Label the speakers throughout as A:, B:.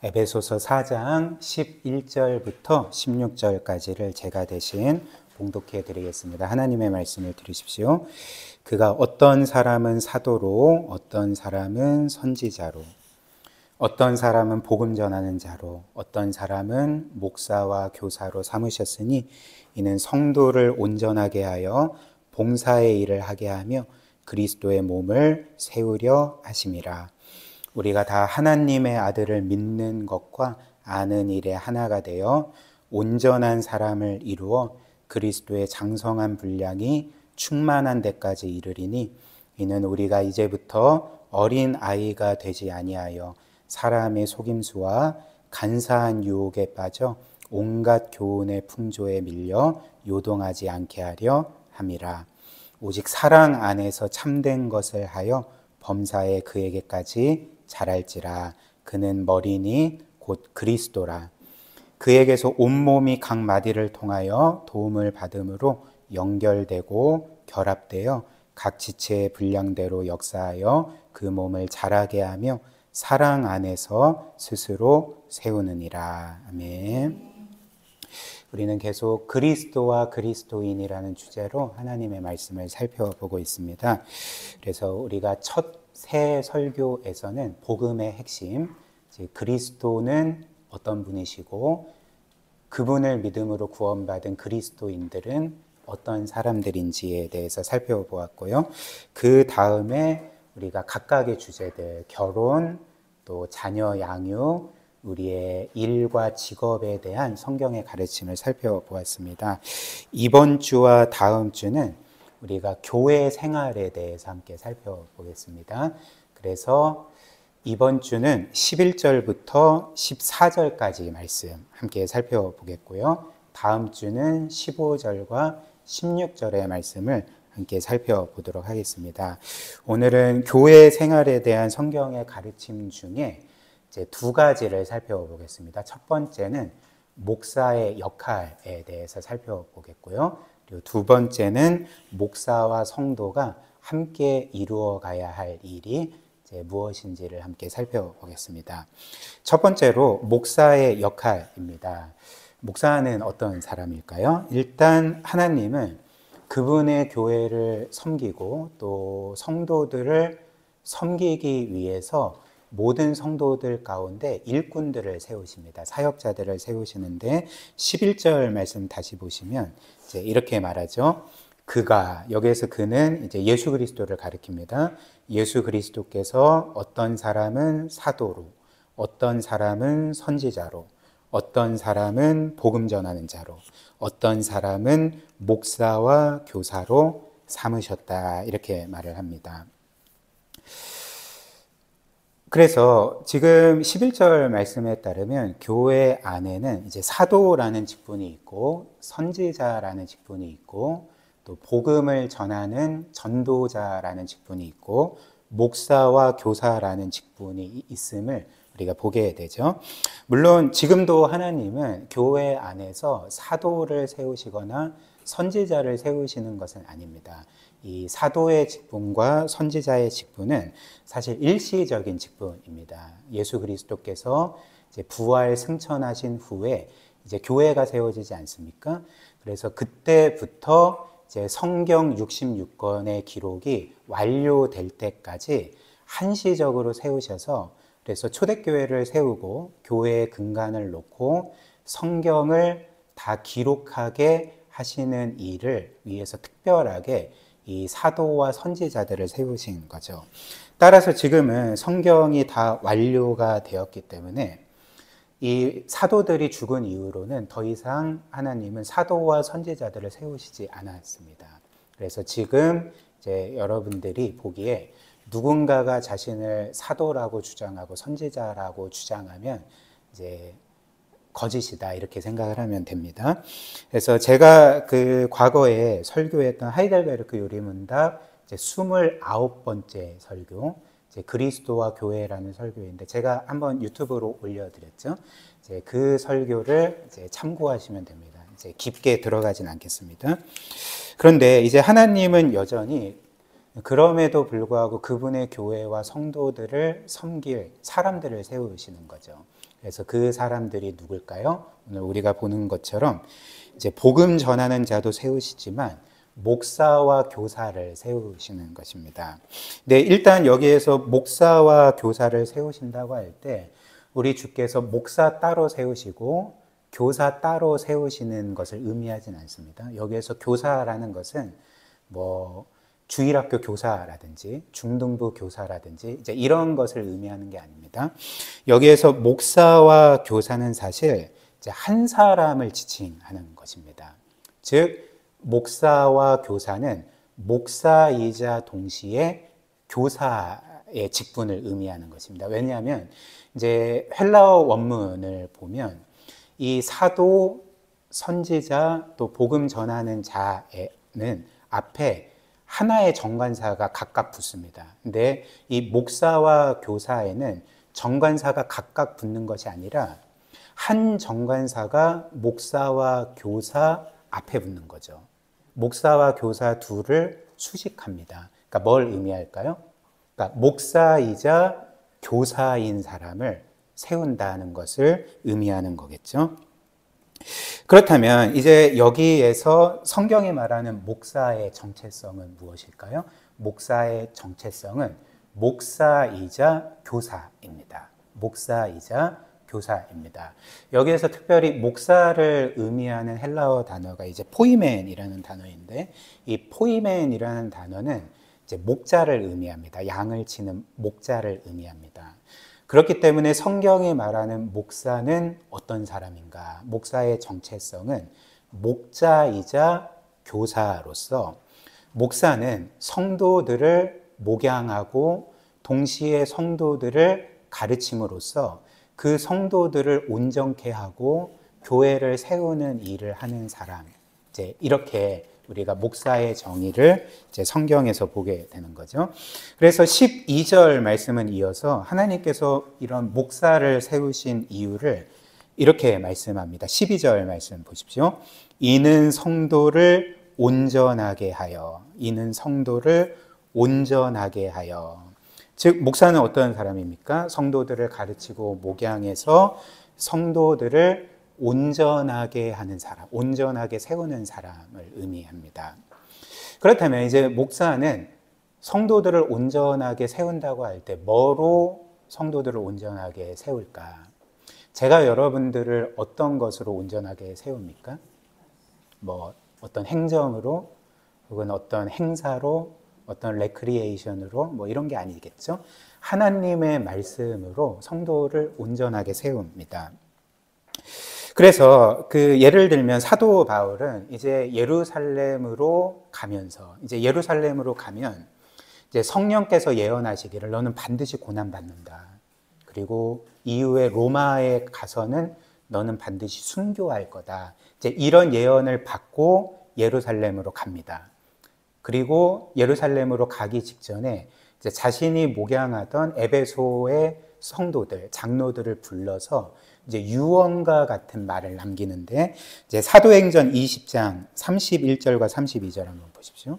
A: 에베소서 4장 11절부터 16절까지를 제가 대신 봉독해 드리겠습니다. 하나님의 말씀을 들으십시오. 그가 어떤 사람은 사도로, 어떤 사람은 선지자로, 어떤 사람은 복음 전하는 자로, 어떤 사람은 목사와 교사로 삼으셨으니 이는 성도를 온전하게 하여 봉사의 일을 하게 하며 그리스도의 몸을 세우려 하심이라. 우리가 다 하나님의 아들을 믿는 것과 아는 일에 하나가 되어 온전한 사람을 이루어 그리스도의 장성한 분량이 충만한 데까지 이르리니 이는 우리가 이제부터 어린 아이가 되지 아니하여 사람의 속임수와 간사한 유혹에 빠져 온갖 교훈의 풍조에 밀려 요동하지 않게 하려 함이라. 오직 사랑 안에서 참된 것을 하여 범사에 그에게까지 자랄지라. 그는 머리니 곧 그리스도라. 그에게서 온몸이 각 마디를 통하여 도움을 받음으로 연결되고 결합되어 각 지체의 분량대로 역사하여 그 몸을 자라게 하며 사랑 안에서 스스로 세우느니라. 아멘. 우리는 계속 그리스도와 그리스도인이라는 주제로 하나님의 말씀을 살펴보고 있습니다. 그래서 우리가 첫 새 설교에서는 복음의 핵심, 즉 그리스도는 어떤 분이시고 그분을 믿음으로 구원받은 그리스도인들은 어떤 사람들인지에 대해서 살펴보았고요. 그 다음에 우리가 각각의 주제들, 결혼, 또 자녀 양육, 우리의 일과 직업에 대한 성경의 가르침을 살펴보았습니다. 이번 주와 다음 주는 우리가 교회 생활에 대해서 함께 살펴보겠습니다. 그래서 이번 주는 11절부터 14절까지 말씀 함께 살펴보겠고요. 다음 주는 15절과 16절의 말씀을 함께 살펴보도록 하겠습니다. 오늘은 교회 생활에 대한 성경의 가르침 중에 이제 두 가지를 살펴보겠습니다. 첫 번째는 목사의 역할에 대해서 살펴보겠고요. 그리고 두 번째는 목사와 성도가 함께 이루어 가야 할 일이 이제 무엇인지를 함께 살펴보겠습니다. 첫 번째로 목사의 역할입니다. 목사는 어떤 사람일까요? 일단 하나님은 그분의 교회를 섬기고 또 성도들을 섬기기 위해서 모든 성도들 가운데 일꾼들을 세우십니다. 사역자들을 세우시는데 11절 말씀 다시 보시면 이제 이렇게 말하죠. 그가, 여기에서 그는 이제 예수 그리스도를 가리킵니다. 예수 그리스도께서 어떤 사람은 사도로, 어떤 사람은 선지자로, 어떤 사람은 복음 전하는 자로, 어떤 사람은 목사와 교사로 삼으셨다. 이렇게 말을 합니다. 그래서 지금 11절 말씀에 따르면 교회 안에는 이제 사도라는 직분이 있고 선지자라는 직분이 있고 또 복음을 전하는 전도자라는 직분이 있고 목사와 교사라는 직분이 있음을 우리가 보게 되죠. 물론 지금도 하나님은 교회 안에서 사도를 세우시거나 선지자를 세우시는 것은 아닙니다. 이 사도의 직분과 선지자의 직분은 사실 일시적인 직분입니다. 예수 그리스도께서 이제 부활 승천하신 후에 이제 교회가 세워지지 않습니까? 그래서 그때부터 이제 성경 66권의 기록이 완료될 때까지 한시적으로 세우셔서 그래서 초대교회를 세우고 교회의 근간을 놓고 성경을 다 기록하게 하시는 일을 위해서 특별하게 이 사도와 선지자들을 세우신 거죠. 따라서 지금은 성경이 다 완료가 되었기 때문에 이 사도들이 죽은 이후로는 더 이상 하나님은 사도와 선지자들을 세우시지 않았습니다. 그래서 지금 이제 여러분들이 보기에 누군가가 자신을 사도라고 주장하고 선지자라고 주장하면 이제 거짓이다 이렇게 생각을 하면 됩니다. 그래서 제가 그 과거에 설교했던 하이델베르크 요리문답 29번째 설교, 이제 그리스도와 교회라는 설교인데 제가 한번 유튜브로 올려드렸죠. 이제 그 설교를 이제 참고하시면 됩니다. 이제 깊게 들어가진 않겠습니다. 그런데 이제 하나님은 여전히 그럼에도 불구하고 그분의 교회와 성도들을 섬길 사람들을 세우시는 거죠. 그래서 그 사람들이 누굴까요? 오늘 우리가 보는 것처럼 이제 복음 전하는 자도 세우시지만 목사와 교사를 세우시는 것입니다. 네, 일단 여기에서 목사와 교사를 세우신다고 할 때 우리 주께서 목사 따로 세우시고 교사 따로 세우시는 것을 의미하진 않습니다. 여기에서 교사라는 것은 뭐 주일학교 교사라든지 중등부 교사라든지 이제 이런 것을 의미하는 게 아닙니다. 여기에서 목사와 교사는 사실 이제 한 사람을 지칭하는 것입니다. 즉 목사와 교사는 목사이자 동시에 교사의 직분을 의미하는 것입니다. 왜냐하면 이제 헬라어 원문을 보면 이 사도, 선지자, 또 복음 전하는 자에는 앞에 하나의 정관사가 각각 붙습니다. 근데 이 목사와 교사에는 정관사가 각각 붙는 것이 아니라 한 정관사가 목사와 교사 앞에 붙는 거죠. 목사와 교사 둘을 수식합니다. 그러니까 뭘 의미할까요? 그러니까 목사이자 교사인 사람을 세운다는 것을 의미하는 거겠죠. 그렇다면 이제 여기에서 성경이 말하는 목사의 정체성은 무엇일까요? 목사의 정체성은 목사이자 교사입니다. 목사이자 교사입니다. 여기에서 특별히 목사를 의미하는 헬라어 단어가 이제 포이멘이라는 단어인데 이 포이멘이라는 단어는 이제 목자를 의미합니다. 양을 치는 목자를 의미합니다. 그렇기 때문에 성경이 말하는 목사는 어떤 사람인가? 목사의 정체성은 목자이자 교사로서 목사는 성도들을 목양하고 동시에 성도들을 가르침으로써 그 성도들을 온전케 하고 교회를 세우는 일을 하는 사람. 이제 이렇게 우리가 목사의 정의를 이제 성경에서 보게 되는 거죠. 그래서 12절 말씀은 이어서 하나님께서 이런 목사를 세우신 이유를 이렇게 말씀합니다. 12절 말씀 보십시오. 이는 성도를 온전하게 하여, 이는 성도를 온전하게 하여. 즉 목사는 어떤 사람입니까? 성도들을 가르치고 목양해서 성도들을 온전하게 하는 사람, 온전하게 세우는 사람을 의미합니다. 그렇다면 이제 목사는 성도들을 온전하게 세운다고 할 때 뭐로 성도들을 온전하게 세울까? 제가 여러분들을 어떤 것으로 온전하게 세웁니까? 뭐 어떤 행정으로 혹은 어떤 행사로 어떤 레크리에이션으로 뭐 이런 게 아니겠죠? 하나님의 말씀으로 성도를 온전하게 세웁니다. 그래서 그 예를 들면 사도 바울은 이제 예루살렘으로 가면서 이제 예루살렘으로 가면 이제 성령께서 예언하시기를 너는 반드시 고난 받는다. 그리고 이후에 로마에 가서는 너는 반드시 순교할 거다. 이제 이런 예언을 받고 예루살렘으로 갑니다. 그리고 예루살렘으로 가기 직전에 이제 자신이 목양하던 에베소의 성도들, 장로들을 불러서 이제 유언과 같은 말을 남기는데 이제 사도행전 20장 31절과 32절 한번 보십시오.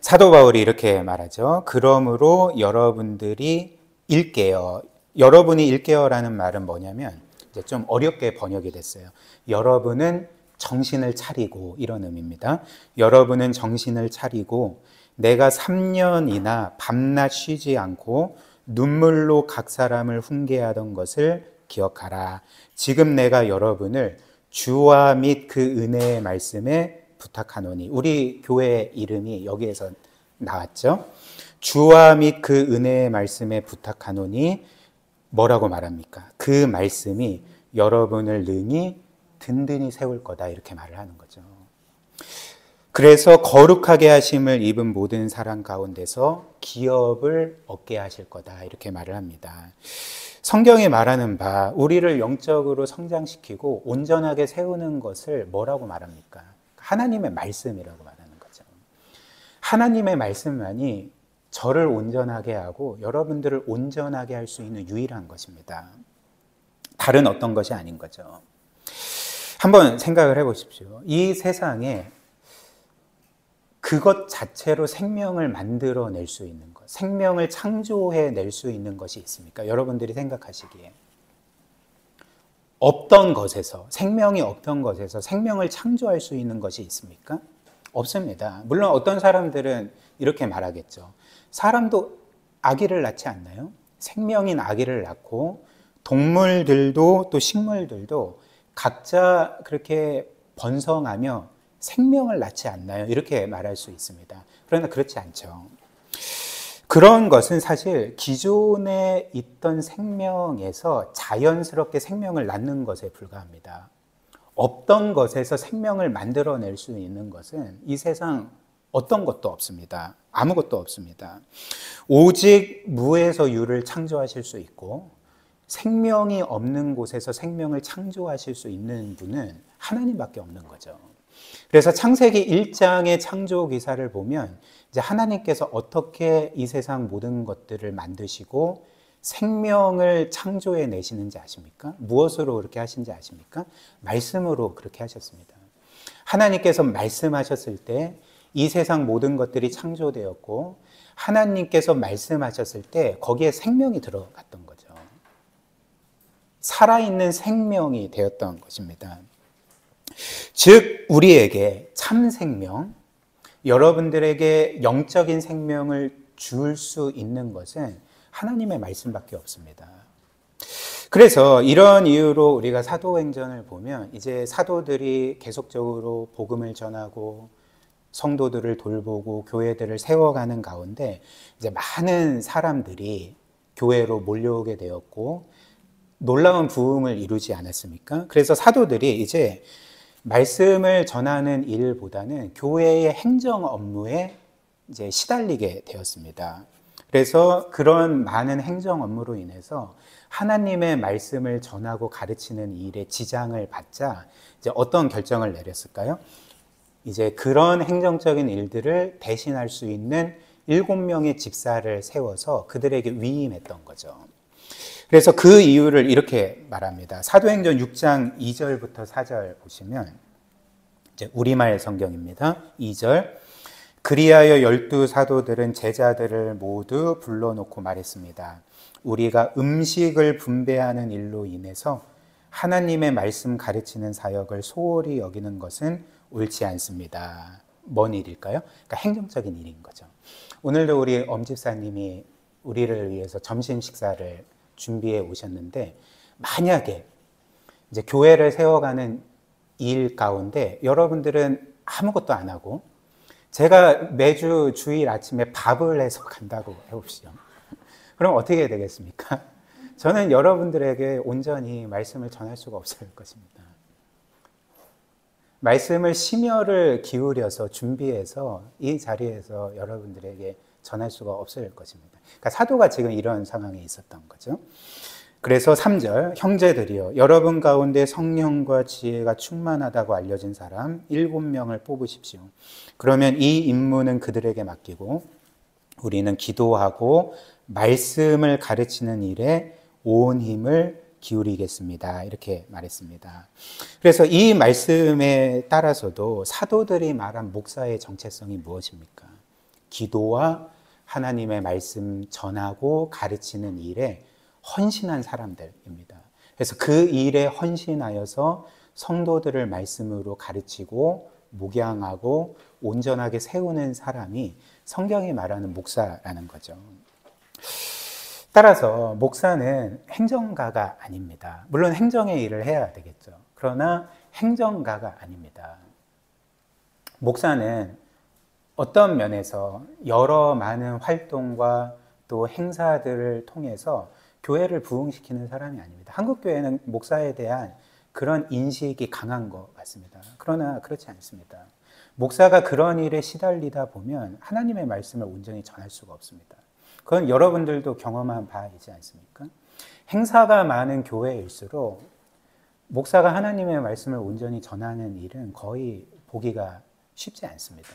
A: 사도 바울이 이렇게 말하죠. 그러므로 여러분들이 일깨어. 여러분이 일깨어라는 말은 뭐냐면 이제 좀 어렵게 번역이 됐어요. 여러분은 정신을 차리고 이런 의미입니다. 여러분은 정신을 차리고 내가 3년이나 밤낮 쉬지 않고 눈물로 각 사람을 훈계하던 것을 기억하라. 지금 내가 여러분을 주와 및 그 은혜의 말씀에 부탁하노니. 우리 교회 이름이 여기에서 나왔죠. 주와 및 그 은혜의 말씀에 부탁하노니 뭐라고 말합니까? 그 말씀이 여러분을 능히 든든히 세울 거다 이렇게 말을 하는 거죠. 그래서 거룩하게 하심을 입은 모든 사람 가운데서 기업을 얻게 하실 거다 이렇게 말을 합니다. 성경이 말하는 바 우리를 영적으로 성장시키고 온전하게 세우는 것을 뭐라고 말합니까? 하나님의 말씀이라고 말하는 거죠. 하나님의 말씀만이 저를 온전하게 하고 여러분들을 온전하게 할 수 있는 유일한 것입니다. 다른 어떤 것이 아닌 거죠. 한번 생각을 해보십시오. 이 세상에 그것 자체로 생명을 만들어낼 수 있는 것, 생명을 창조해낼 수 있는 것이 있습니까? 여러분들이 생각하시기에. 없던 것에서, 생명이 없던 것에서 생명을 창조할 수 있는 것이 있습니까? 없습니다. 물론 어떤 사람들은 이렇게 말하겠죠. 사람도 아기를 낳지 않나요? 생명인 아기를 낳고 동물들도 또 식물들도 각자 그렇게 번성하며 생명을 낳지 않나요? 이렇게 말할 수 있습니다. 그러나 그렇지 않죠. 그런 것은 사실 기존에 있던 생명에서 자연스럽게 생명을 낳는 것에 불과합니다. 없던 것에서 생명을 만들어낼 수 있는 것은 이 세상 어떤 것도 없습니다. 아무것도 없습니다. 오직 무에서 유를 창조하실 수 있고 생명이 없는 곳에서 생명을 창조하실 수 있는 분은 하나님밖에 없는 거죠. 그래서 창세기 1장의 창조 기사를 보면 이제 하나님께서 어떻게 이 세상 모든 것들을 만드시고 생명을 창조해 내시는지 아십니까? 무엇으로 그렇게 하신지 아십니까? 말씀으로 그렇게 하셨습니다. 하나님께서 말씀하셨을 때 이 세상 모든 것들이 창조되었고 하나님께서 말씀하셨을 때 거기에 생명이 들어갔던 거죠. 살아있는 생명이 되었던 것입니다. 즉 우리에게 참 생명, 여러분들에게 영적인 생명을 줄 수 있는 것은 하나님의 말씀밖에 없습니다. 그래서 이런 이유로 우리가 사도행전을 보면 이제 사도들이 계속적으로 복음을 전하고 성도들을 돌보고 교회들을 세워가는 가운데 이제 많은 사람들이 교회로 몰려오게 되었고 놀라운 부흥을 이루지 않았습니까? 그래서 사도들이 이제 말씀을 전하는 일보다는 교회의 행정 업무에 이제 시달리게 되었습니다. 그래서 그런 많은 행정 업무로 인해서 하나님의 말씀을 전하고 가르치는 일에 지장을 받자 이제 어떤 결정을 내렸을까요? 이제 그런 행정적인 일들을 대신할 수 있는 7명의 집사를 세워서 그들에게 위임했던 거죠. 그래서 그 이유를 이렇게 말합니다. 사도행전 6장 2절부터 4절 보시면 이제 우리말 성경입니다. 2절 그리하여 12 사도들은 제자들을 모두 불러놓고 말했습니다. 우리가 음식을 분배하는 일로 인해서 하나님의 말씀 가르치는 사역을 소홀히 여기는 것은 옳지 않습니다. 뭔 일일까요? 그러니까 행정적인 일인 거죠. 오늘도 우리 엄집사님이 우리를 위해서 점심 식사를 준비해 오셨는데 만약에 이제 교회를 세워가는 일 가운데 여러분들은 아무것도 안 하고 제가 매주 주일 아침에 밥을 해서 간다고 해봅시다. 그럼 어떻게 되겠습니까? 저는 여러분들에게 온전히 말씀을 전할 수가 없을 것입니다. 말씀을 심혈을 기울여서 준비해서 이 자리에서 여러분들에게 전할 수가 없을 것입니다. 그러니까 사도가 지금 이런 상황에 있었던 거죠. 그래서 3절 형제들이여 여러분 가운데 성령과 지혜가 충만하다고 알려진 사람 7명을 뽑으십시오. 그러면 이 임무는 그들에게 맡기고 우리는 기도하고 말씀을 가르치는 일에 온 힘을 기울이겠습니다. 이렇게 말했습니다. 그래서 이 말씀에 따라서도 사도들이 말한 목사의 정체성이 무엇입니까? 기도와 하나님의 말씀 전하고 가르치는 일에 헌신한 사람들입니다. 그래서 그 일에 헌신하여서 성도들을 말씀으로 가르치고 목양하고 온전하게 세우는 사람이 성경이 말하는 목사라는 거죠. 따라서 목사는 행정가가 아닙니다. 물론 행정의 일을 해야 되겠죠. 그러나 행정가가 아닙니다. 목사는 어떤 면에서 여러 많은 활동과 또 행사들을 통해서 교회를 부흥시키는 사람이 아닙니다. 한국교회는 목사에 대한 그런 인식이 강한 것 같습니다. 그러나 그렇지 않습니다. 목사가 그런 일에 시달리다 보면 하나님의 말씀을 온전히 전할 수가 없습니다. 그건 여러분들도 경험한 바이지 않습니까? 행사가 많은 교회일수록 목사가 하나님의 말씀을 온전히 전하는 일은 거의 보기가 쉽지 않습니다.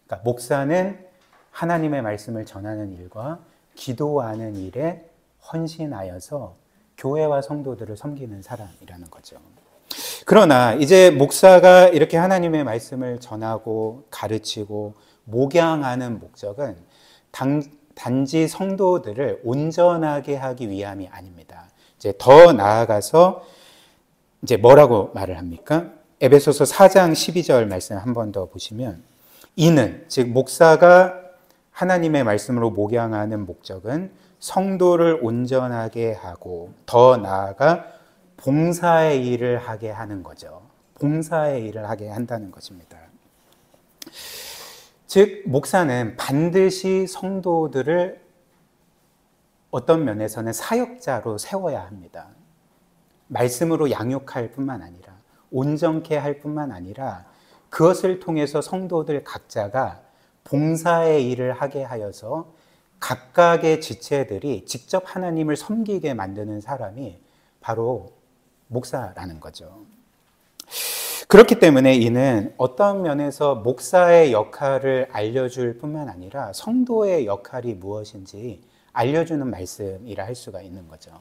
A: 그러니까 목사는 하나님의 말씀을 전하는 일과 기도하는 일에 헌신하여서 교회와 성도들을 섬기는 사람이라는 거죠. 그러나 이제 목사가 이렇게 하나님의 말씀을 전하고 가르치고 목양하는 목적은 단지 성도들을 온전하게 하기 위함이 아닙니다. 이제 더 나아가서 이제 뭐라고 말을 합니까? 에베소서 4장 12절 말씀 한 번 더 보시면, 이는 즉 목사가 하나님의 말씀으로 목양하는 목적은 성도를 온전하게 하고 더 나아가 봉사의 일을 하게 하는 거죠. 봉사의 일을 하게 한다는 것입니다. 즉 목사는 반드시 성도들을 어떤 면에서는 사역자로 세워야 합니다. 말씀으로 양육할 뿐만 아니라, 온전케 할 뿐만 아니라 그것을 통해서 성도들 각자가 봉사의 일을 하게 하여서 각각의 지체들이 직접 하나님을 섬기게 만드는 사람이 바로 목사라는 거죠. 그렇기 때문에 이는 어떤 면에서 목사의 역할을 알려줄 뿐만 아니라 성도의 역할이 무엇인지 알려주는 말씀이라 할 수가 있는 거죠.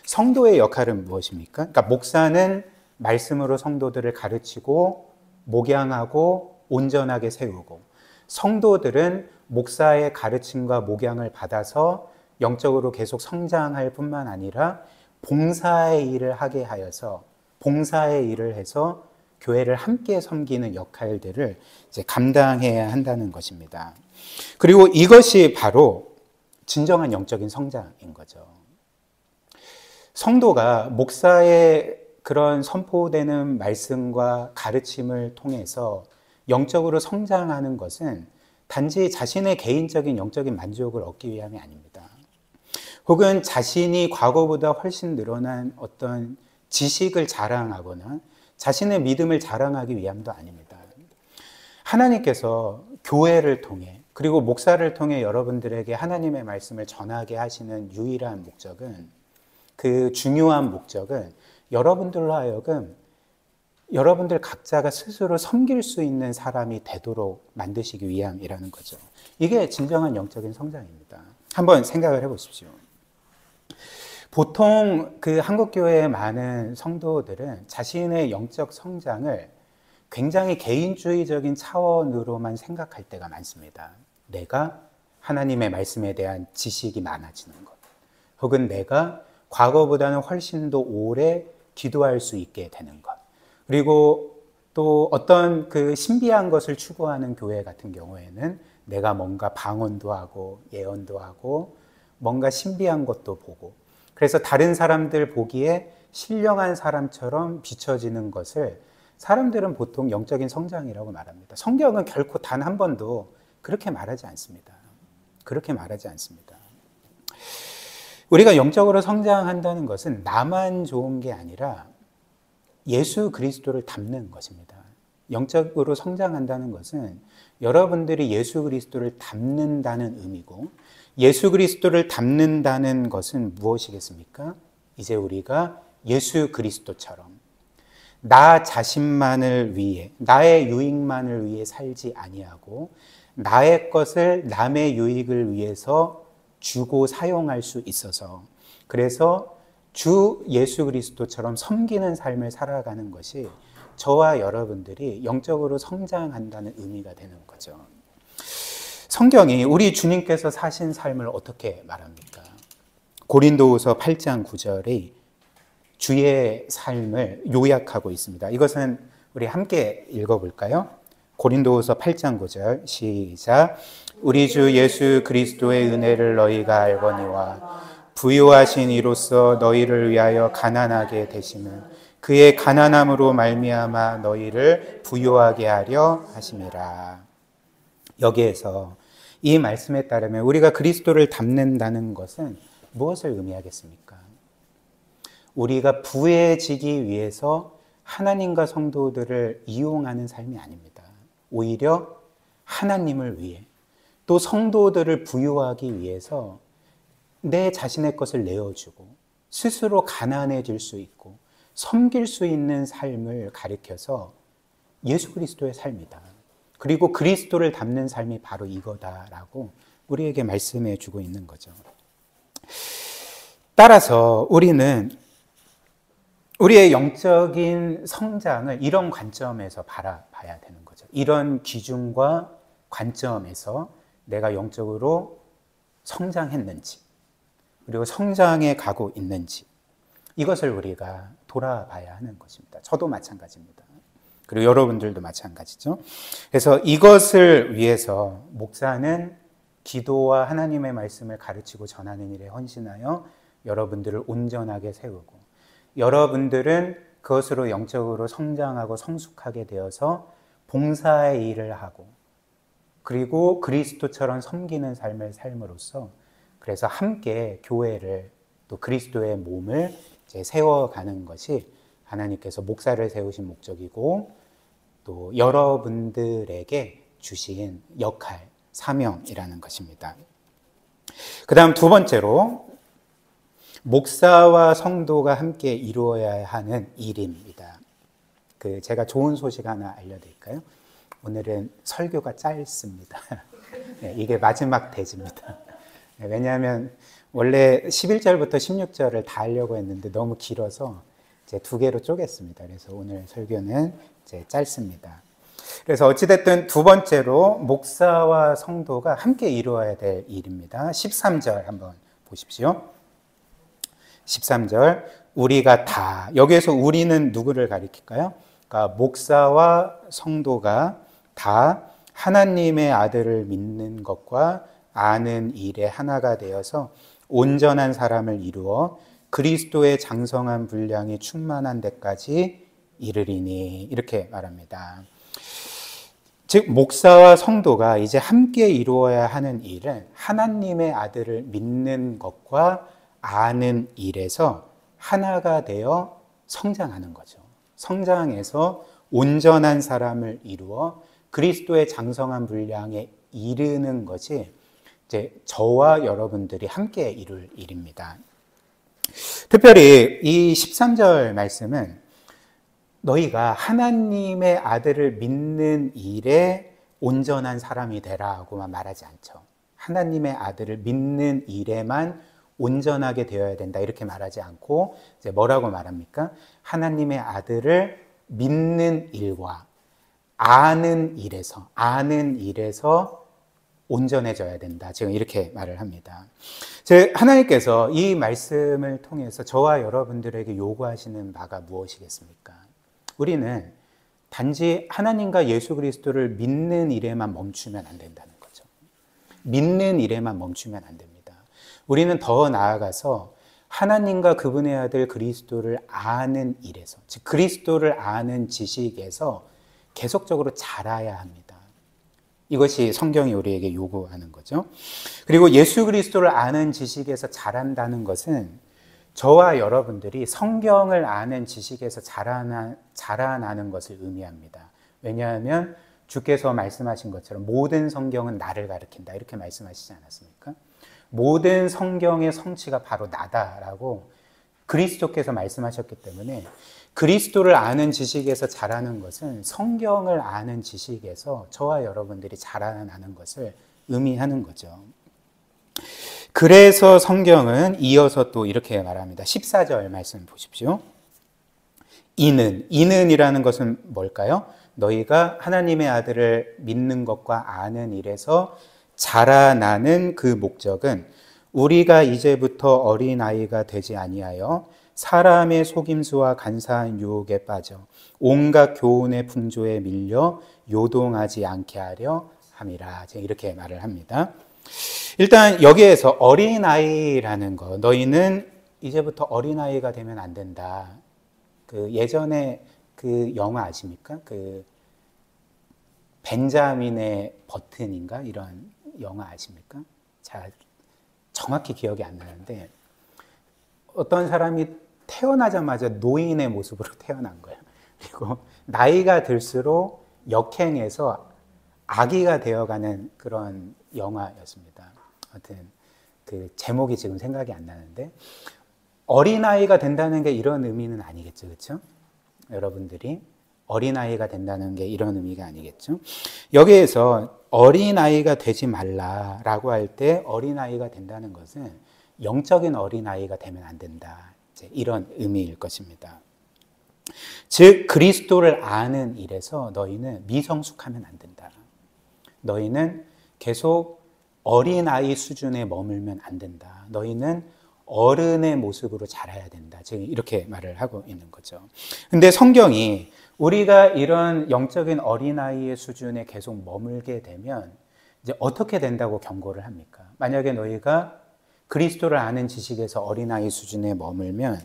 A: 성도의 역할은 무엇입니까? 그러니까 목사는 말씀으로 성도들을 가르치고 목양하고 온전하게 세우고, 성도들은 목사의 가르침과 목양을 받아서 영적으로 계속 성장할 뿐만 아니라 봉사의 일을 하게 하여서, 봉사의 일을 해서 교회를 함께 섬기는 역할들을 이제 감당해야 한다는 것입니다. 그리고 이것이 바로 진정한 영적인 성장인 거죠. 성도가 목사의 그런 선포되는 말씀과 가르침을 통해서 영적으로 성장하는 것은 단지 자신의 개인적인 영적인 만족을 얻기 위함이 아닙니다. 혹은 자신이 과거보다 훨씬 늘어난 어떤 지식을 자랑하거나 자신의 믿음을 자랑하기 위함도 아닙니다. 하나님께서 교회를 통해, 그리고 목사를 통해 여러분들에게 하나님의 말씀을 전하게 하시는 유일한 목적은, 그 중요한 목적은 여러분들로 하여금 여러분들 각자가 스스로 섬길 수 있는 사람이 되도록 만드시기 위함이라는 거죠. 이게 진정한 영적인 성장입니다. 한번 생각을 해보십시오. 보통 그 한국교회의 많은 성도들은 자신의 영적 성장을 굉장히 개인주의적인 차원으로만 생각할 때가 많습니다. 내가 하나님의 말씀에 대한 지식이 많아지는 것, 혹은 내가 과거보다는 훨씬 더 오래 기도할 수 있게 되는 것, 그리고 또 어떤 그 신비한 것을 추구하는 교회 같은 경우에는 내가 뭔가 방언도 하고 예언도 하고 뭔가 신비한 것도 보고, 그래서 다른 사람들 보기에 신령한 사람처럼 비춰지는 것을 사람들은 보통 영적인 성장이라고 말합니다. 성경은 결코 단 한 번도 그렇게 말하지 않습니다. 그렇게 말하지 않습니다. 우리가 영적으로 성장한다는 것은 나만 좋은 게 아니라 예수 그리스도를 닮는 것입니다. 영적으로 성장한다는 것은 여러분들이 예수 그리스도를 닮는다는 의미고, 예수 그리스도를 닮는다는 것은 무엇이겠습니까? 이제 우리가 예수 그리스도처럼 나 자신만을 위해, 나의 유익만을 위해 살지 아니하고 나의 것을 남의 유익을 위해서 주고 사용할 수 있어서, 그래서 주 예수 그리스도처럼 섬기는 삶을 살아가는 것이 저와 여러분들이 영적으로 성장한다는 의미가 되는 거죠. 성경이 우리 주님께서 사신 삶을 어떻게 말합니까? 고린도후서 8장 9절이 주의 삶을 요약하고 있습니다. 이것은 우리 함께 읽어볼까요? 고린도후서 8장 9절 시작. 우리 주 예수 그리스도의 은혜를 너희가 알거니와 부유하신 이로써 너희를 위하여 가난하게 되심은 그의 가난함으로 말미암아 너희를 부유하게 하려 하심이라. 여기에서 이 말씀에 따르면 우리가 그리스도를 닮는다는 것은 무엇을 의미하겠습니까? 우리가 부해지기 위해서 하나님과 성도들을 이용하는 삶이 아닙니다. 오히려 하나님을 위해, 또 성도들을 부유하기 위해서 내 자신의 것을 내어주고 스스로 가난해질 수 있고 섬길 수 있는 삶을 가리켜서 예수 그리스도의 삶이다. 그리고 그리스도를 닮는 삶이 바로 이거다라고 우리에게 말씀해 주고 있는 거죠. 따라서 우리는 우리의 영적인 성장을 이런 관점에서 바라봐야 되는 거죠. 이런 기준과 관점에서 내가 영적으로 성장했는지, 그리고 성장해 가고 있는지, 이것을 우리가 돌아봐야 하는 것입니다. 저도 마찬가지입니다. 그리고 여러분들도 마찬가지죠. 그래서 이것을 위해서 목사는 기도와 하나님의 말씀을 가르치고 전하는 일에 헌신하여 여러분들을 온전하게 세우고, 여러분들은 그것으로 영적으로 성장하고 성숙하게 되어서 봉사의 일을 하고, 그리고 그리스도처럼 섬기는 삶을 삶으로써, 그래서 함께 교회를, 또 그리스도의 몸을 이제 세워가는 것이 하나님께서 목사를 세우신 목적이고, 또 여러분들에게 주신 역할, 사명이라는 것입니다. 그 다음 두 번째로, 목사와 성도가 함께 이루어야 하는 일입니다. 제가 좋은 소식 하나 알려드릴까요? 오늘은 설교가 짧습니다. 네, 이게 마지막 대지입니다. 네, 왜냐하면 원래 11절부터 16절을 다 하려고 했는데 너무 길어서 이제 두 개로 쪼갰습니다. 그래서 오늘 설교는 이제 짧습니다. 그래서 어찌됐든 두 번째로 목사와 성도가 함께 이루어야 될 일입니다. 13절 한번 보십시오. 13절, 우리가 다, 여기에서 우리는 누구를 가리킬까요? 그러니까 목사와 성도가 다 하나님의 아들을 믿는 것과 아는 일에 하나가 되어서 온전한 사람을 이루어 그리스도의 장성한 분량이 충만한 데까지 이르리니, 이렇게 말합니다. 즉 목사와 성도가 이제 함께 이루어야 하는 일은 하나님의 아들을 믿는 것과 아는 일에서 하나가 되어 성장하는 거죠. 성장해서 온전한 사람을 이루어 그리스도의 장성한 분량에 이르는 것이 이제 저와 여러분들이 함께 이룰 일입니다. 특별히 이 13절 말씀은 너희가 하나님의 아들을 믿는 일에 온전한 사람이 되라고만 말하지 않죠. 하나님의 아들을 믿는 일에만 온전하게 되어야 된다 이렇게 말하지 않고 이제 뭐라고 말합니까? 하나님의 아들을 믿는 일과 아는 일에서 온전해져야 된다. 지금 이렇게 말을 합니다. 하나님께서 이 말씀을 통해서 저와 여러분들에게 요구하시는 바가 무엇이겠습니까? 우리는 단지 하나님과 예수 그리스도를 믿는 일에만 멈추면 안 된다는 거죠. 믿는 일에만 멈추면 안 됩니다. 우리는 더 나아가서 하나님과 그분의 아들 그리스도를 아는 일에서, 즉 그리스도를 아는 지식에서 계속적으로 자라야 합니다. 이것이 성경이 우리에게 요구하는 거죠. 그리고 예수 그리스도를 아는 지식에서 자란다는 것은 저와 여러분들이 성경을 아는 지식에서 자라나는 것을 의미합니다. 왜냐하면 주께서 말씀하신 것처럼 모든 성경은 나를 가리킨다 이렇게 말씀하시지 않았습니까? 모든 성경의 성취가 바로 나다라고 그리스도께서 말씀하셨기 때문에 그리스도를 아는 지식에서 자라는 것은 성경을 아는 지식에서 저와 여러분들이 자라나는 것을 의미하는 거죠. 그래서 성경은 이어서 또 이렇게 말합니다. 14절 말씀 보십시오. 이는이라는 것은 뭘까요? 너희가 하나님의 아들을 믿는 것과 아는 일에서 자라나는 그 목적은 우리가 이제부터 어린아이가 되지 아니하여 사람의 속임수와 간사한 유혹에 빠져 온갖 교훈의 풍조에 밀려 요동하지 않게 하려 함이라. 이렇게 말을 합니다. 일단 여기에서 어린아이라는 거, 너희는 이제부터 어린아이가 되면 안 된다. 예전에 그 영화 아십니까? 벤자민의 버튼인가? 이런 영화 아십니까? 자, 정확히 기억이 안 나는데 어떤 사람이 태어나자마자 노인의 모습으로 태어난 거예요. 그리고 나이가 들수록 역행해서 아기가 되어가는 그런 영화였습니다. 하여튼 그 제목이 지금 생각이 안 나는데 어린아이가 된다는 게 이런 의미는 아니겠죠. 그렇죠? 여러분들이 어린아이가 된다는 게 이런 의미가 아니겠죠. 여기에서 어린아이가 되지 말라라고 할 때 어린아이가 된다는 것은 영적인 어린아이가 되면 안 된다. 이런 의미일 것입니다. 즉 그리스도를 아는 일에서 너희는 미성숙하면 안 된다. 너희는 계속 어린아이 수준에 머물면 안 된다. 너희는 어른의 모습으로 자라야 된다. 지금 이렇게 말을 하고 있는 거죠. 근데 성경이 우리가 이런 영적인 어린아이의 수준에 계속 머물게 되면 이제 어떻게 된다고 경고를 합니까? 만약에 너희가 그리스도를 아는 지식에서 어린아이 수준에 머물면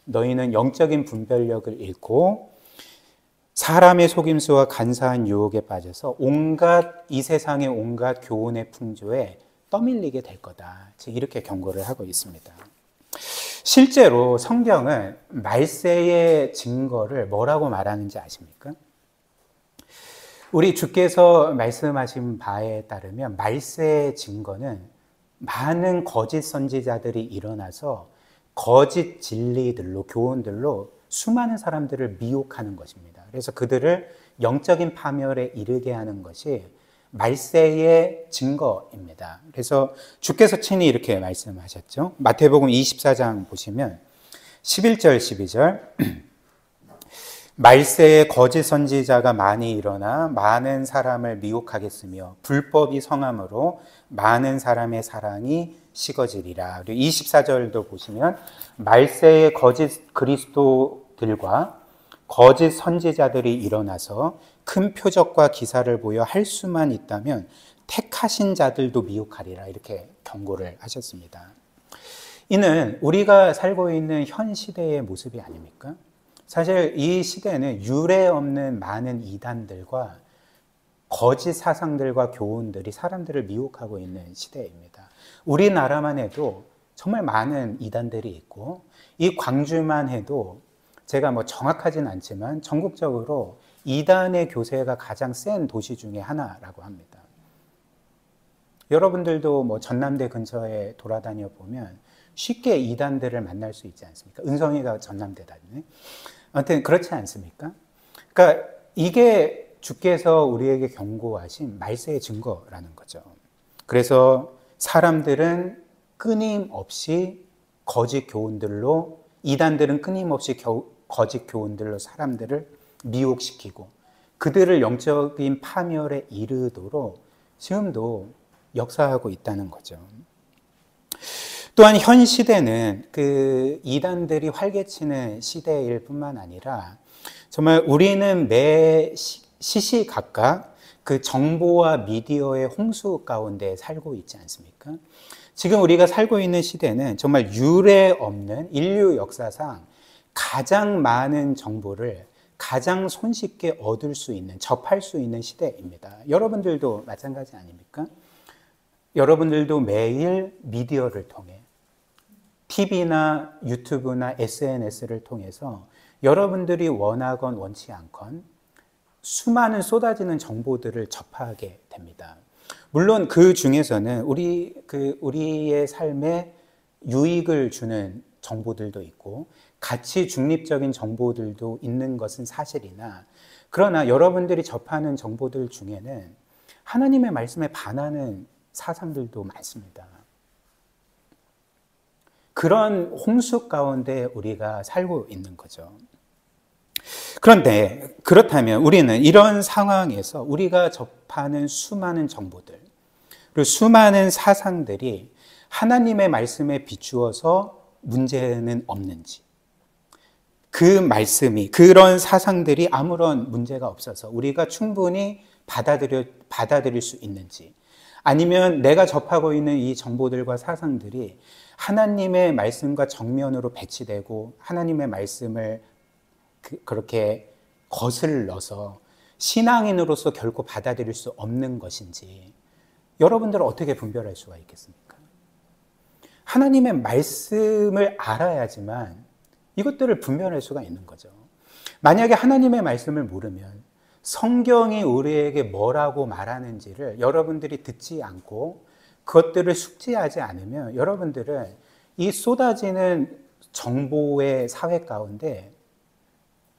A: 너희는 영적인 분별력을 잃고 사람의 속임수와 간사한 유혹에 빠져서 이 세상의 온갖 교훈의 풍조에 떠밀리게 될 거다. 이렇게 경고를 하고 있습니다. 실제로 성경은 말세의 증거를 뭐라고 말하는지 아십니까? 우리 주께서 말씀하신 바에 따르면 말세의 증거는 많은 거짓 선지자들이 일어나서 거짓 진리들로, 교훈들로 수많은 사람들을 미혹하는 것입니다. 그래서 그들을 영적인 파멸에 이르게 하는 것이 말세의 증거입니다. 그래서 주께서 친히 이렇게 말씀하셨죠. 마태복음 24장 보시면 11절, 12절 말세에 거짓 선지자가 많이 일어나 많은 사람을 미혹하겠으며 불법이 성함으로 많은 사람의 사랑이 식어지리라. 그리고 24절도 보시면 말세에 거짓 그리스도들과 거짓 선지자들이 일어나서 큰 표적과 기사를 보여 할 수만 있다면 택하신 자들도 미혹하리라. 이렇게 경고를 하셨습니다. 이는 우리가 살고 있는 현 시대의 모습이 아닙니까? 사실 이 시대는 유례 없는 많은 이단들과 거짓 사상들과 교훈들이 사람들을 미혹하고 있는 시대입니다. 우리나라만 해도 정말 많은 이단들이 있고 이 광주만 해도 제가 뭐 정확하진 않지만 전국적으로 이단의 교세가 가장 센 도시 중에 하나라고 합니다. 여러분들도 뭐 전남대 근처에 돌아다녀 보면 쉽게 이단들을 만날 수 있지 않습니까? 은성이가 전남대다네. 아무튼 그렇지 않습니까? 그러니까 이게 주께서 우리에게 경고하신 말세의 증거라는 거죠. 그래서 사람들은 끊임없이 거짓 교훈들로, 이단들은 끊임없이 거짓 교훈들로 사람들을 미혹시키고 그들을 영적인 파멸에 이르도록 지금도 역사하고 있다는 거죠. 또한 현 시대는 그 이단들이 활개치는 시대일 뿐만 아니라 정말 우리는 매 시시각각 그 정보와 미디어의 홍수 가운데 살고 있지 않습니까? 지금 우리가 살고 있는 시대는 정말 유례 없는 인류 역사상 가장 많은 정보를 가장 손쉽게 얻을 수 있는, 접할 수 있는 시대입니다. 여러분들도 마찬가지 아닙니까? 여러분들도 매일 미디어를 통해 TV나 유튜브나 SNS를 통해서 여러분들이 원하건 원치 않건 수많은 쏟아지는 정보들을 접하게 됩니다. 물론 그 중에서는 우리의 삶에 유익을 주는 정보들도 있고 가치 중립적인 정보들도 있는 것은 사실이나 그러나 여러분들이 접하는 정보들 중에는 하나님의 말씀에 반하는 사상들도 많습니다. 그런 홍수 가운데 우리가 살고 있는 거죠. 그런데 그렇다면 우리는 이런 상황에서 우리가 접하는 수많은 정보들, 그리고 수많은 사상들이 하나님의 말씀에 비추어서 문제는 없는지, 그 말씀이, 그런 사상들이 아무런 문제가 없어서 우리가 충분히 받아들일 수 있는지, 아니면 내가 접하고 있는 이 정보들과 사상들이 하나님의 말씀과 정면으로 배치되고 하나님의 말씀을 그렇게 거슬러서 신앙인으로서 결코 받아들일 수 없는 것인지 여러분들은 어떻게 분별할 수가 있겠습니까? 하나님의 말씀을 알아야지만 이것들을 분별할 수가 있는 거죠. 만약에 하나님의 말씀을 모르면 성경이 우리에게 뭐라고 말하는지를 여러분들이 듣지 않고 그것들을 숙지하지 않으면 여러분들은 이 쏟아지는 정보의 사회 가운데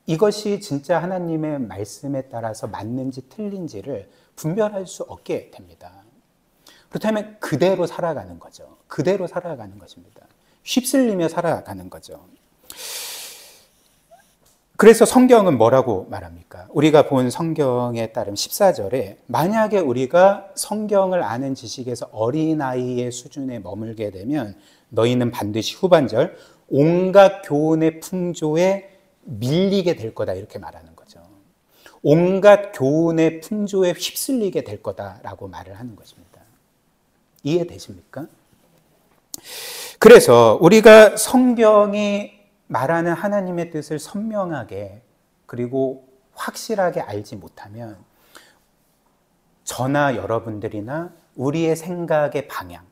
A: 이것이 진짜 하나님의 말씀에 따라서 맞는지 틀린지를 분별할 수 없게 됩니다. 그렇다면 그대로 살아가는 거죠. 그대로 살아가는 것입니다. 휩쓸리며 살아가는 거죠. 그래서 성경은 뭐라고 말합니까? 우리가 본 성경에 따른 14절에 만약에 우리가 성경을 아는 지식에서 어린아이의 수준에 머물게 되면 너희는 반드시 후반절 온갖 교훈의 풍조에 밀리게 될 거다 이렇게 말하는 거죠. 온갖 교훈의 풍조에 휩쓸리게 될 거다라고 말을 하는 것입니다. 이해되십니까? 그래서 우리가 성경이 말하는 하나님의 뜻을 선명하게 그리고 확실하게 알지 못하면 저나 여러분들이나 우리의 생각의 방향,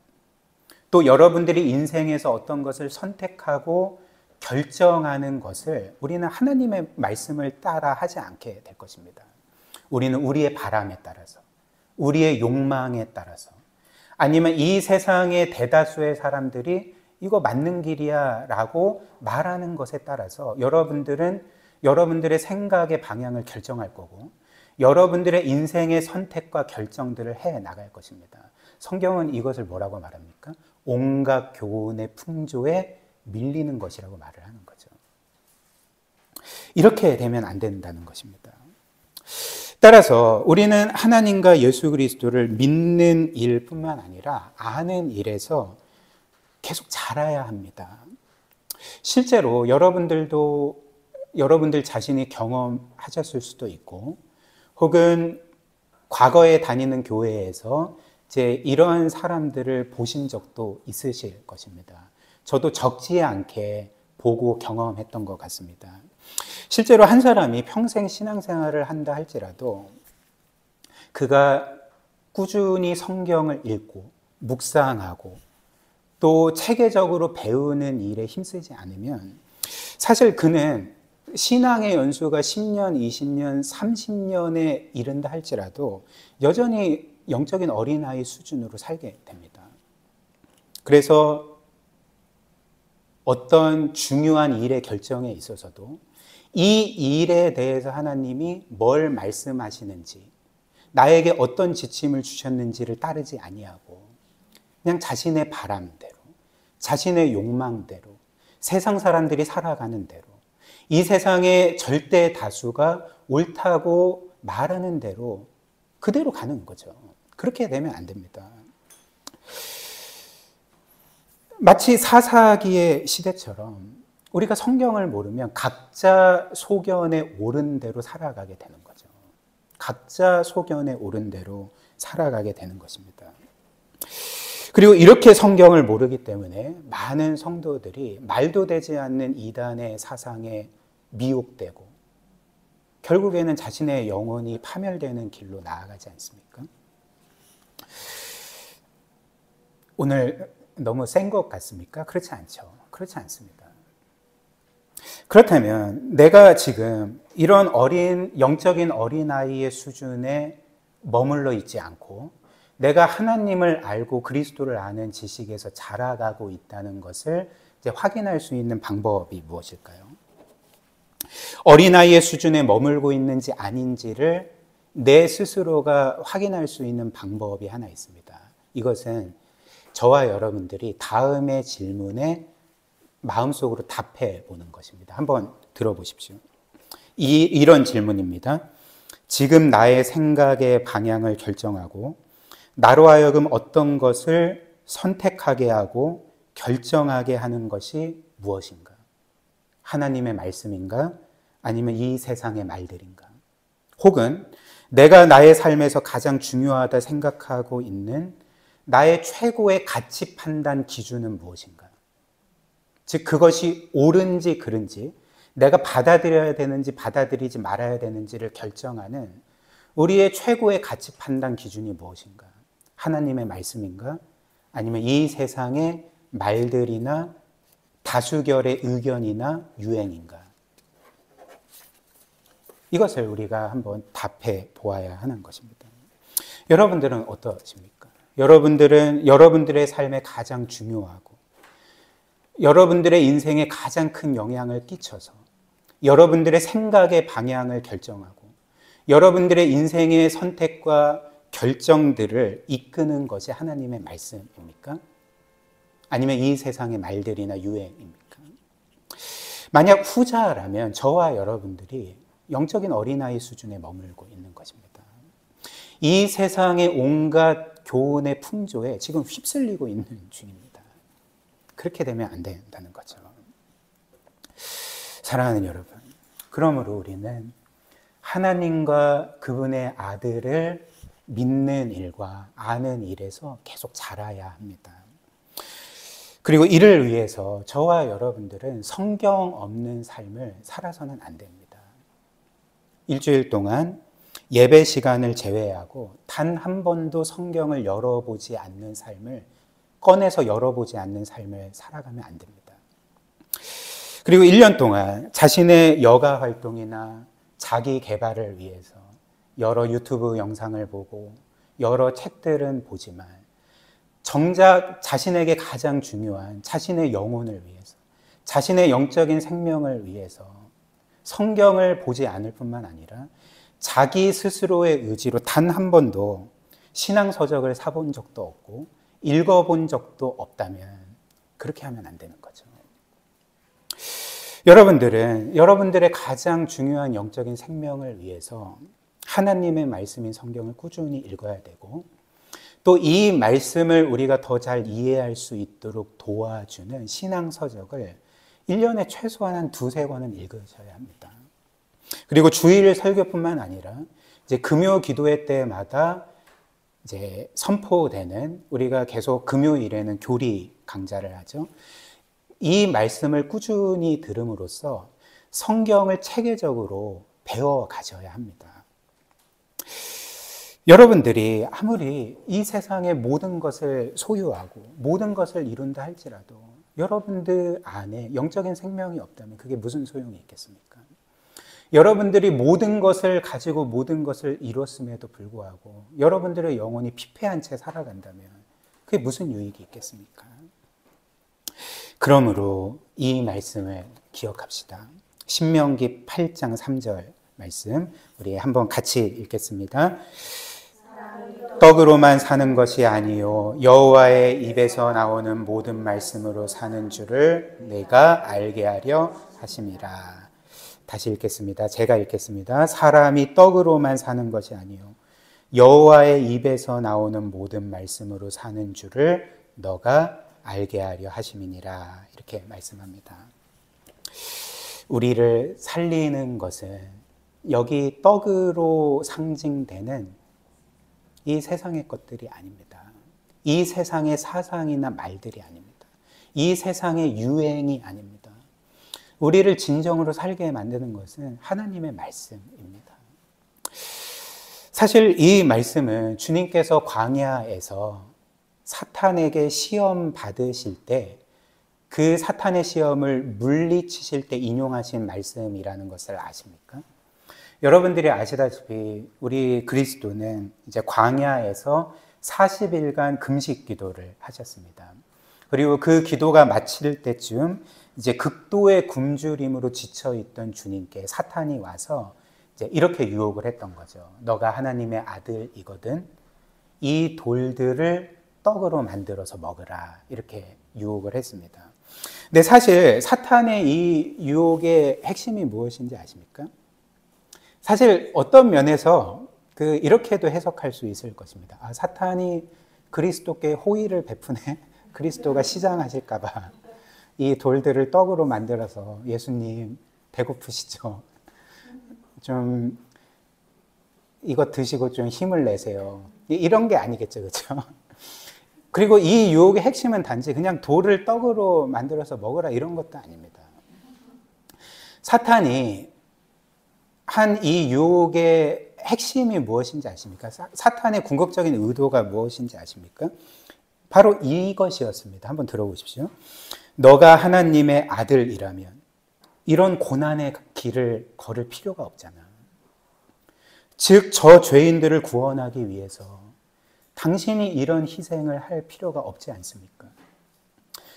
A: 또 여러분들이 인생에서 어떤 것을 선택하고 결정하는 것을 우리는 하나님의 말씀을 따라 하지 않게 될 것입니다. 우리는 우리의 바람에 따라서, 우리의 욕망에 따라서, 아니면 이 세상의 대다수의 사람들이 이거 맞는 길이야 라고 말하는 것에 따라서 여러분들은 여러분들의 생각의 방향을 결정할 거고 여러분들의 인생의 선택과 결정들을 해 나갈 것입니다. 성경은 이것을 뭐라고 말합니까? 온갖 교훈의 풍조에 밀리는 것이라고 말을 하는 거죠. 이렇게 되면 안 된다는 것입니다. 따라서 우리는 하나님과 예수 그리스도를 믿는 일뿐만 아니라 아는 일에서 계속 자라야 합니다. 실제로 여러분들 자신이 경험하셨을 수도 있고 혹은 과거에 다니는 교회에서 이런 사람들을 보신 적도 있으실 것입니다. 저도 적지 않게 보고 경험했던 것 같습니다. 실제로 한 사람이 평생 신앙생활을 한다 할지라도 그가 꾸준히 성경을 읽고 묵상하고 또 체계적으로 배우는 일에 힘쓰지 않으면 사실 그는 신앙의 연수가 10년, 20년, 30년에 이른다 할지라도 여전히 영적인 어린아이 수준으로 살게 됩니다. 그래서 어떤 중요한 일의 결정에 있어서도 이 일에 대해서 하나님이 뭘 말씀하시는지, 나에게 어떤 지침을 주셨는지를 따르지 아니하고 그냥 자신의 바람대로, 자신의 욕망대로, 세상 사람들이 살아가는 대로, 이 세상의 절대 다수가 옳다고 말하는 대로 그대로 가는 거죠. 그렇게 되면 안 됩니다. 마치 사사기의 시대처럼 우리가 성경을 모르면 각자 소견에 옳은 대로 살아가게 되는 거죠. 각자 소견에 옳은 대로 살아가게 되는 것입니다. 그리고 이렇게 성경을 모르기 때문에 많은 성도들이 말도 되지 않는 이단의 사상에 미혹되고 결국에는 자신의 영혼이 파멸되는 길로 나아가지 않습니까? 오늘 너무 센 것 같습니까? 그렇지 않죠. 그렇지 않습니다. 그렇다면 내가 지금 이런 영적인 어린아이의 수준에 머물러 있지 않고 내가 하나님을 알고 그리스도를 아는 지식에서 자라가고 있다는 것을 이제 확인할 수 있는 방법이 무엇일까요? 어린아이의 수준에 머물고 있는지 아닌지를 내 스스로가 확인할 수 있는 방법이 하나 있습니다. 이것은 저와 여러분들이 다음의 질문에 마음속으로 답해 보는 것입니다. 한번 들어보십시오. 이런 질문입니다. 지금 나의 생각의 방향을 결정하고 나로 하여금 어떤 것을 선택하게 하고 결정하게 하는 것이 무엇인가? 하나님의 말씀인가? 아니면 이 세상의 말들인가? 혹은 내가 나의 삶에서 가장 중요하다 생각하고 있는 나의 최고의 가치 판단 기준은 무엇인가? 즉 그것이 옳은지 그른지, 내가 받아들여야 되는지 받아들이지 말아야 되는지를 결정하는 우리의 최고의 가치 판단 기준이 무엇인가? 하나님의 말씀인가? 아니면 이 세상의 말들이나 다수결의 의견이나 유행인가? 이것을 우리가 한번 답해 보아야 하는 것입니다. 여러분들은 어떠십니까? 여러분들은 여러분들의 삶에 가장 중요하고 여러분들의 인생에 가장 큰 영향을 끼쳐서 여러분들의 생각의 방향을 결정하고 여러분들의 인생의 선택과 결정들을 이끄는 것이 하나님의 말씀입니까? 아니면 이 세상의 말들이나 유행입니까? 만약 후자라면 저와 여러분들이 영적인 어린아이 수준에 머물고 있는 것입니다. 이 세상의 온갖 교훈의 풍조에 지금 휩쓸리고 있는 중입니다. 그렇게 되면 안 된다는 거죠. 사랑하는 여러분, 그러므로 우리는 하나님과 그분의 아들을 믿는 일과 아는 일에서 계속 자라야 합니다. 그리고 이를 위해서 저와 여러분들은 성경 없는 삶을 살아서는 안 됩니다. 일주일 동안 예배 시간을 제외하고 단 한 번도 성경을 열어보지 않는 삶을, 꺼내서 열어보지 않는 삶을 살아가면 안 됩니다. 그리고 1년 동안 자신의 여가 활동이나 자기 개발을 위해서 여러 유튜브 영상을 보고 여러 책들은 보지만 정작 자신에게 가장 중요한 자신의 영혼을 위해서, 자신의 영적인 생명을 위해서 성경을 보지 않을 뿐만 아니라 자기 스스로의 의지로 단 한 번도 신앙서적을 사본 적도 없고 읽어본 적도 없다면 그렇게 하면 안 되는 거죠. 여러분들은 여러분들의 가장 중요한 영적인 생명을 위해서 하나님의 말씀인 성경을 꾸준히 읽어야 되고, 또 이 말씀을 우리가 더 잘 이해할 수 있도록 도와주는 신앙서적을 1년에 최소한 한 2-3권은 읽으셔야 합니다. 그리고 주일 설교뿐만 아니라 이제 금요 기도회 때마다 이제 선포되는, 우리가 계속 금요일에는 교리 강좌를 하죠. 이 말씀을 꾸준히 들음으로써 성경을 체계적으로 배워 가셔야 합니다. 여러분들이 아무리 이 세상의 모든 것을 소유하고 모든 것을 이룬다 할지라도 여러분들 안에 영적인 생명이 없다면 그게 무슨 소용이 있겠습니까? 여러분들이 모든 것을 가지고 모든 것을 이뤘음에도 불구하고 여러분들의 영혼이 피폐한 채 살아간다면 그게 무슨 유익이 있겠습니까? 그러므로 이 말씀을 기억합시다. 신명기 8장 3절 말씀 우리 한번 같이 읽겠습니다. 떡으로만 사는 것이 아니요 여호와의 입에서 나오는 모든 말씀으로 사는 줄을 내가 알게 하려 하심이라. 다시 읽겠습니다. 제가 읽겠습니다. 사람이 떡으로만 사는 것이 아니요 여호와의 입에서 나오는 모든 말씀으로 사는 줄을 너가 알게 하려 하심이니라. 이렇게 말씀합니다. 우리를 살리는 것은 여기 떡으로 상징되는 이 세상의 것들이 아닙니다. 이 세상의 사상이나 말들이 아닙니다. 이 세상의 유행이 아닙니다. 우리를 진정으로 살게 만드는 것은 하나님의 말씀입니다. 사실 이 말씀은 주님께서 광야에서 사탄에게 시험 받으실 때 그 사탄의 시험을 물리치실 때 인용하신 말씀이라는 것을 아십니까? 여러분들이 아시다시피 우리 그리스도는 이제 광야에서 40일간 금식 기도를 하셨습니다. 그리고 그 기도가 마칠 때쯤 이제 극도의 굶주림으로 지쳐있던 주님께 사탄이 와서 이제 이렇게 유혹을 했던 거죠. 너가 하나님의 아들이거든 이 돌들을 떡으로 만들어서 먹으라. 이렇게 유혹을 했습니다. 근데 사실 사탄의 이 유혹의 핵심이 무엇인지 아십니까? 사실 어떤 면에서 이렇게도 해석할 수 있을 것입니다. 아, 사탄이 그리스도께 호의를 베푸네. 그리스도가 시장하실까 봐 이 돌들을 떡으로 만들어서 예수님 배고프시죠? 좀 이거 드시고 좀 힘을 내세요. 이런 게 아니겠죠, 그렇죠? 그리고 이 유혹의 핵심은 단지 그냥 돌을 떡으로 만들어서 먹으라 이런 것도 아닙니다. 사탄이 한 이 유혹의 핵심이 무엇인지 아십니까? 사탄의 궁극적인 의도가 무엇인지 아십니까? 바로 이것이었습니다. 한번 들어보십시오. 너가 하나님의 아들이라면 이런 고난의 길을 걸을 필요가 없잖아. 즉, 저 죄인들을 구원하기 위해서 당신이 이런 희생을 할 필요가 없지 않습니까?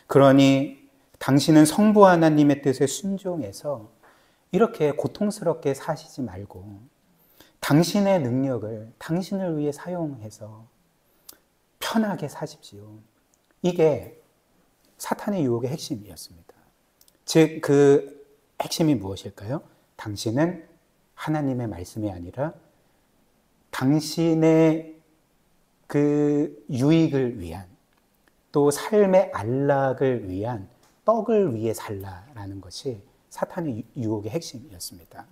A: 그러니 당신은 성부 하나님의 뜻에 순종해서 이렇게 고통스럽게 사시지 말고 당신의 능력을 당신을 위해 사용해서 편하게 사십시오. 이게 사탄의 유혹의 핵심이었습니다. 즉, 핵심이 무엇일까요? 당신은 하나님의 말씀이 아니라 당신의 그 유익을 위한, 또 삶의 안락을 위한 떡을 위해 살라라는 것이 사탄의 유혹의 핵심이었습니다.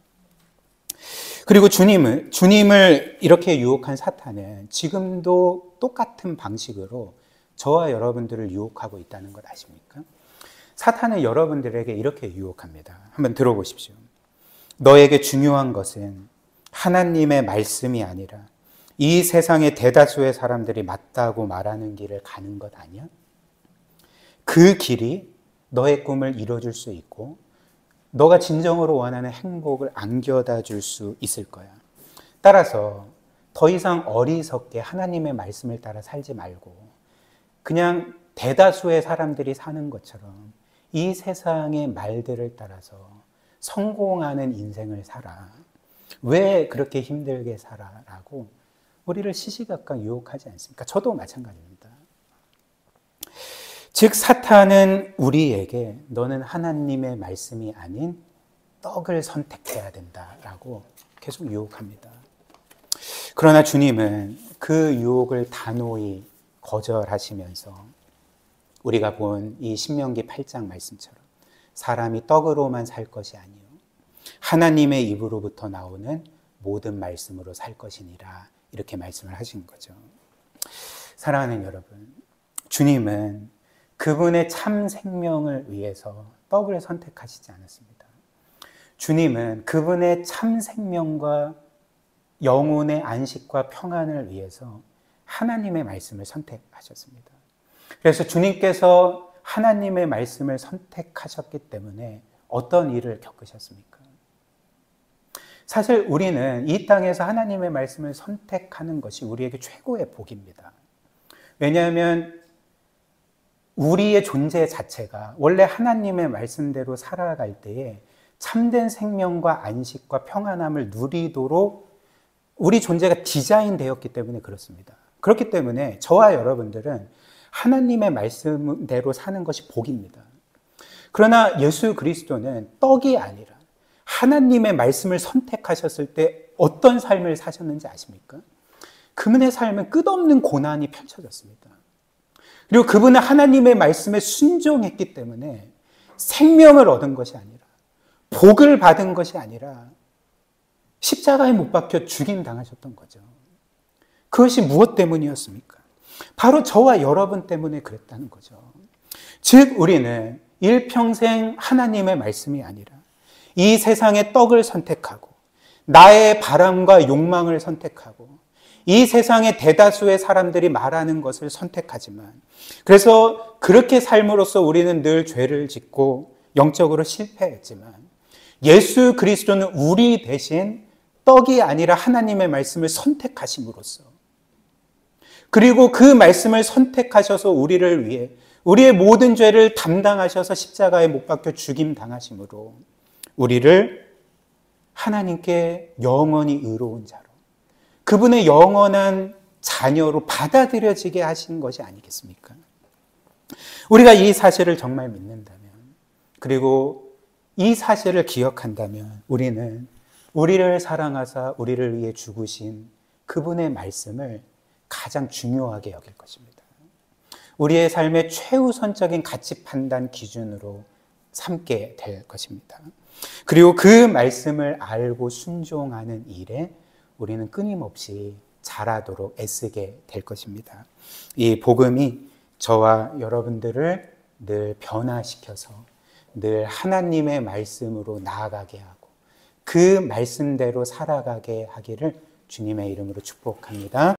A: 그리고 주님을 이렇게 유혹한 사탄은 지금도 똑같은 방식으로 저와 여러분들을 유혹하고 있다는 것 아십니까? 사탄은 여러분들에게 이렇게 유혹합니다. 한번 들어보십시오. 너에게 중요한 것은 하나님의 말씀이 아니라 이 세상의 대다수의 사람들이 맞다고 말하는 길을 가는 것 아니야? 그 길이 너의 꿈을 이뤄줄 수 있고 너가 진정으로 원하는 행복을 안겨다 줄 수 있을 거야. 따라서 더 이상 어리석게 하나님의 말씀을 따라 살지 말고 그냥 대다수의 사람들이 사는 것처럼 이 세상의 말들을 따라서 성공하는 인생을 살아. 왜 그렇게 힘들게 살아? 라고 우리를 시시각각 유혹하지 않습니까? 저도 마찬가지입니다. 즉 사탄은 우리에게 너는 하나님의 말씀이 아닌 떡을 선택해야 된다라고 계속 유혹합니다. 그러나 주님은 그 유혹을 단호히 거절하시면서 우리가 본 이 신명기 8장 말씀처럼 사람이 떡으로만 살 것이 아니요 하나님의 입으로부터 나오는 모든 말씀으로 살 것이니라 이렇게 말씀을 하신 거죠. 사랑하는 여러분, 주님은 그분의 참 생명을 위해서 떡을 선택하시지 않았습니다. 주님은 그분의 참 생명과 영혼의 안식과 평안을 위해서 하나님의 말씀을 선택하셨습니다. 그래서 주님께서 하나님의 말씀을 선택하셨기 때문에 어떤 일을 겪으셨습니까? 사실 우리는 이 땅에서 하나님의 말씀을 선택하는 것이 우리에게 최고의 복입니다. 왜냐하면 우리의 존재 자체가 원래 하나님의 말씀대로 살아갈 때에 참된 생명과 안식과 평안함을 누리도록 우리 존재가 디자인되었기 때문에 그렇습니다. 그렇기 때문에 저와 여러분들은 하나님의 말씀대로 사는 것이 복입니다. 그러나 예수 그리스도는 떡이 아니라 하나님의 말씀을 선택하셨을 때 어떤 삶을 사셨는지 아십니까? 그분의 삶은 끝없는 고난이 펼쳐졌습니다. 그리고 그분은 하나님의 말씀에 순종했기 때문에 생명을 얻은 것이 아니라 복을 받은 것이 아니라 십자가에 못 박혀 죽임당하셨던 거죠. 그것이 무엇 때문이었습니까? 바로 저와 여러분 때문에 그랬다는 거죠. 즉 우리는 일평생 하나님의 말씀이 아니라 이 세상의 떡을 선택하고 나의 바람과 욕망을 선택하고 이 세상의 대다수의 사람들이 말하는 것을 선택하지만 그래서 그렇게 삶으로써 우리는 늘 죄를 짓고 영적으로 실패했지만 예수 그리스도는 우리 대신 떡이 아니라 하나님의 말씀을 선택하심으로써 그리고 그 말씀을 선택하셔서 우리를 위해 우리의 모든 죄를 담당하셔서 십자가에 못 박혀 죽임 당하심으로 우리를 하나님께 영원히 의로운 자로 그분의 영원한 자녀로 받아들여지게 하신 것이 아니겠습니까? 우리가 이 사실을 정말 믿는다면 그리고 이 사실을 기억한다면 우리는 우리를 사랑하사 우리를 위해 죽으신 그분의 말씀을 가장 중요하게 여길 것입니다. 우리의 삶의 최우선적인 가치 판단 기준으로 삼게 될 것입니다. 그리고 그 말씀을 알고 순종하는 일에 우리는 끊임없이 잘하도록 애쓰게 될 것입니다. 이 복음이 저와 여러분들을 늘 변화시켜서 늘 하나님의 말씀으로 나아가게 하고 그 말씀대로 살아가게 하기를 주님의 이름으로 축복합니다.